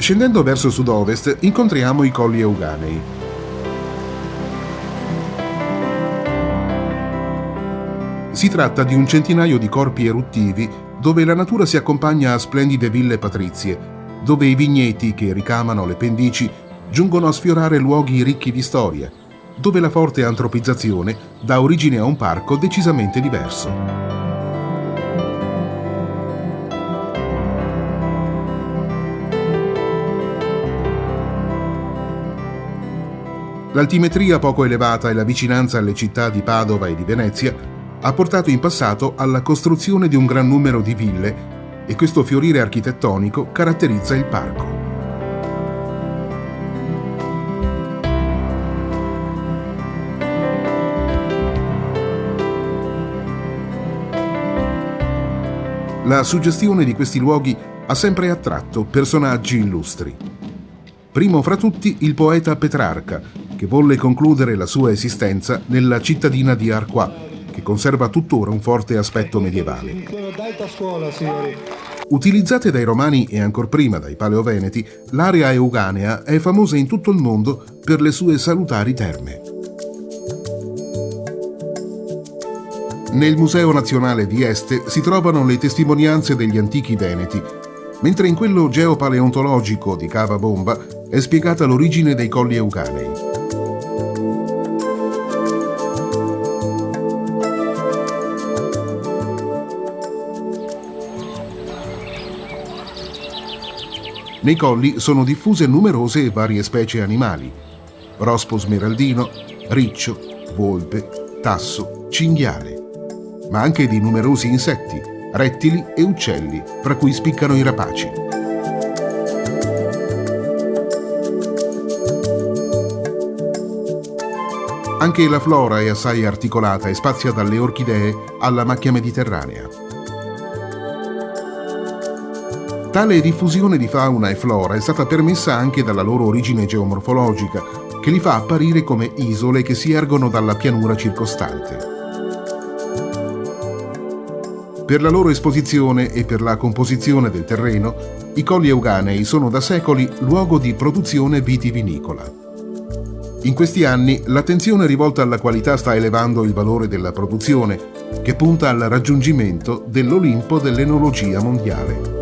Scendendo verso sud-ovest incontriamo i Colli Euganei. Si tratta di un centinaio di corpi eruttivi dove la natura si accompagna a splendide ville patrizie, dove i vigneti che ricamano le pendici giungono a sfiorare luoghi ricchi di storia, dove la forte antropizzazione dà origine a un parco decisamente diverso. L'altimetria poco elevata e la vicinanza alle città di Padova e di Venezia ha portato in passato alla costruzione di un gran numero di ville e questo fiorire architettonico caratterizza il parco. La suggestione di questi luoghi ha sempre attratto personaggi illustri. Primo fra tutti il poeta Petrarca, che volle concludere la sua esistenza nella cittadina di Arquà, che conserva tuttora un forte aspetto medievale. Utilizzate dai Romani e ancor prima dai Paleoveneti, l'area euganea è famosa in tutto il mondo per le sue salutari terme. Nel Museo Nazionale di Este si trovano le testimonianze degli antichi veneti, mentre in quello geopaleontologico di Cava Bomba è spiegata l'origine dei Colli Euganei. Nei colli sono diffuse numerose e varie specie animali: rospo smeraldino, riccio, volpe, tasso, cinghiale, ma anche di numerosi insetti, rettili e uccelli, fra cui spiccano i rapaci. Anche la flora è assai articolata e spazia dalle orchidee alla macchia mediterranea. Tale diffusione di fauna e flora è stata permessa anche dalla loro origine geomorfologica, che li fa apparire come isole che si ergono dalla pianura circostante. Per la loro esposizione e per la composizione del terreno, i Colli Euganei sono da secoli luogo di produzione vitivinicola. In questi anni l'attenzione rivolta alla qualità sta elevando il valore della produzione, che punta al raggiungimento dell'Olimpo dell'enologia mondiale.